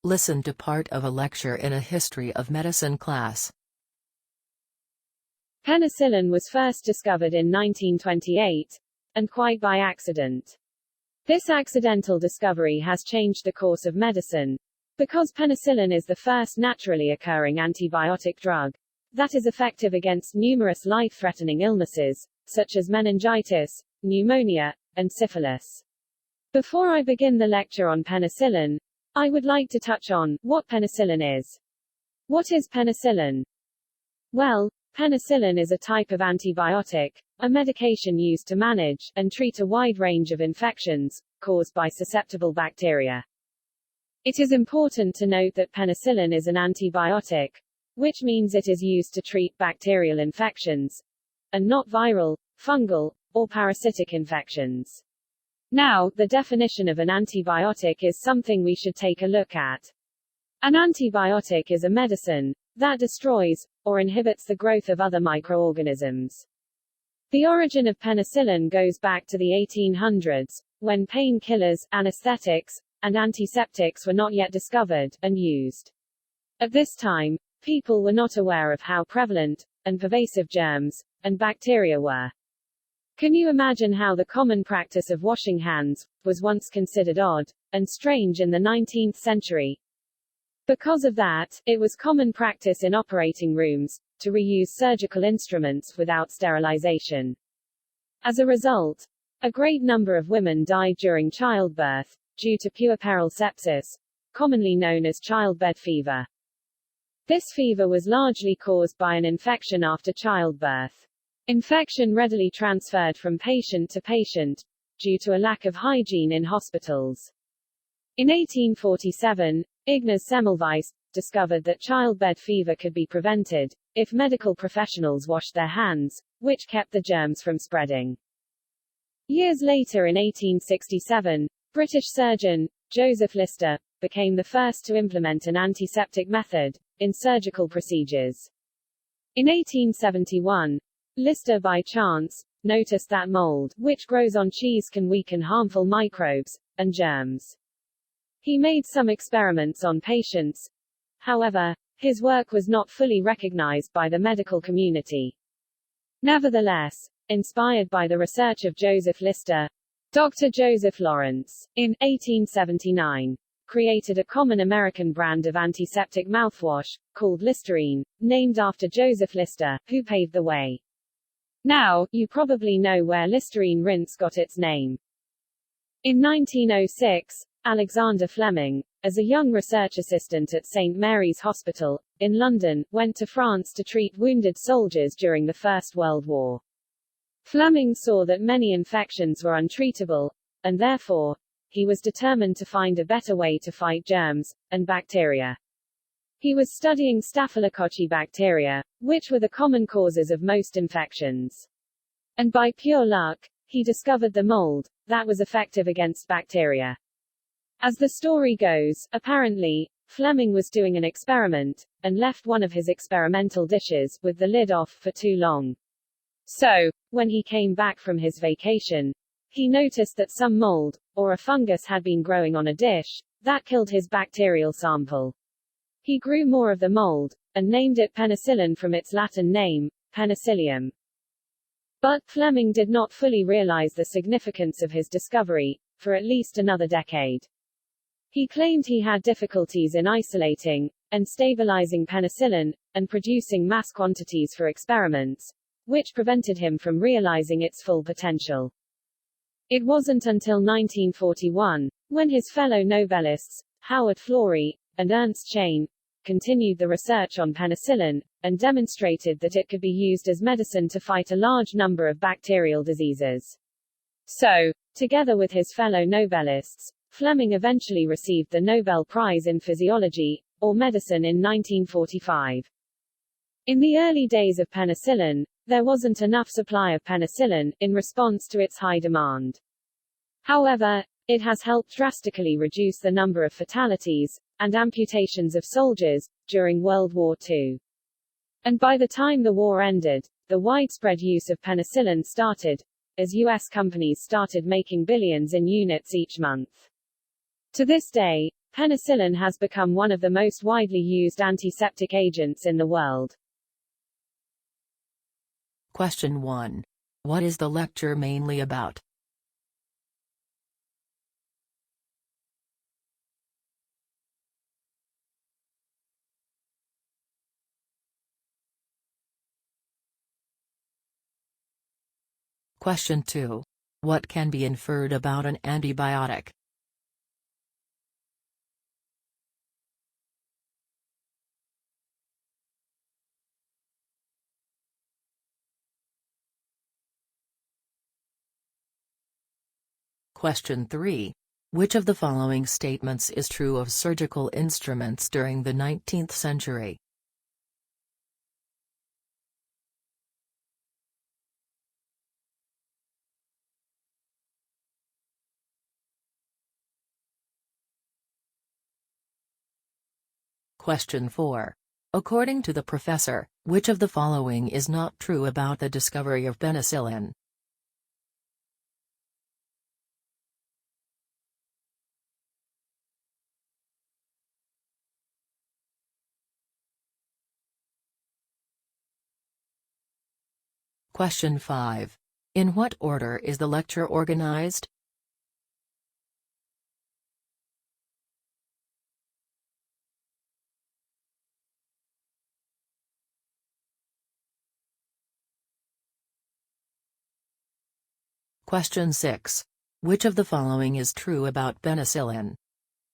Listen to part of a lecture in a history of medicine class. Penicillin was first discovered in 1928, and quite by accident. This accidental discovery has changed the course of medicine, because penicillin is the first naturally occurring antibiotic drug that is effective against numerous life-threatening illnesses, such as meningitis, pneumonia, and syphilis. Before I begin the lecture on penicillin, I would like to touch on what penicillin is. What is penicillin? Well, penicillin is a type of antibiotic, a medication used to manage and treat a wide range of infections caused by susceptible bacteria. It is important to note that penicillin is an antibiotic, which means it is used to treat bacterial infections, and not viral, fungal, or parasitic infections. Now, the definition of an antibiotic is something we should take a look at. An antibiotic is a medicine that destroys or inhibits the growth of other microorganisms. The origin of penicillin goes back to the 1800s, when painkillers, anesthetics, and antiseptics were not yet discovered and used. At this time, people were not aware of how prevalent and pervasive germs and bacteria were. Can you imagine how the common practice of washing hands was once considered odd and strange in the 19th century? Because of that, it was common practice in operating rooms to reuse surgical instruments without sterilization. As a result, a great number of women died during childbirth due to puerperal sepsis, commonly known as childbed fever. This fever was largely caused by an infection after childbirth. Infection readily transferred from patient to patient, due to a lack of hygiene in hospitals. In 1847, Ignaz Semmelweis discovered that childbed fever could be prevented if medical professionals washed their hands, which kept the germs from spreading. Years later in 1867, British surgeon Joseph Lister became the first to implement an antiseptic method in surgical procedures. In 1871, Lister by chance noticed that mold, which grows on cheese, can weaken harmful microbes and germs. He made some experiments on patients. However, his work was not fully recognized by the medical community. Nevertheless, inspired by the research of Joseph Lister, Dr. Joseph Lawrence, in 1879, created a common American brand of antiseptic mouthwash, called Listerine, named after Joseph Lister, who paved the way. Now, you probably know where Listerine rinse got its name. In 1906, Alexander Fleming, as a young research assistant at St. Mary's Hospital, in London, went to France to treat wounded soldiers during the First World War. Fleming saw that many infections were untreatable, and therefore, he was determined to find a better way to fight germs and bacteria. He was studying Staphylococci bacteria, which were the common causes of most infections. And by pure luck, he discovered the mold that was effective against bacteria. As the story goes, apparently, Fleming was doing an experiment, and left one of his experimental dishes with the lid off for too long. So, when he came back from his vacation, he noticed that some mold, or a fungus, had been growing on a dish that killed his bacterial sample. He grew more of the mold, and named it penicillin from its Latin name, Penicillium. But Fleming did not fully realize the significance of his discovery for at least another decade. He claimed he had difficulties in isolating and stabilizing penicillin, and producing mass quantities for experiments, which prevented him from realizing its full potential. It wasn't until 1941, when his fellow Nobelists, Howard Florey and Ernst Chain, continued the research on penicillin, and demonstrated that it could be used as medicine to fight a large number of bacterial diseases. So, together with his fellow Nobelists, Fleming eventually received the Nobel Prize in Physiology, or Medicine in 1945. In the early days of penicillin, there wasn't enough supply of penicillin, in response to its high demand. However, it has helped drastically reduce the number of fatalities and amputations of soldiers during World War II. And by the time the war ended, the widespread use of penicillin started, as U.S. companies started making billions in units each month. To this day, Penicillin has become one of the most widely used antiseptic agents in the world. Question 1. What is the lecture mainly about? Question 2. What can be inferred about an antibiotic? Question 3. Which of the following statements is true of surgical instruments during the 19th century? Question 4. According to the professor, which of the following is not true about the discovery of penicillin? Question 5. In what order is the lecture organized? Question 6. Which of the following is true about penicillin?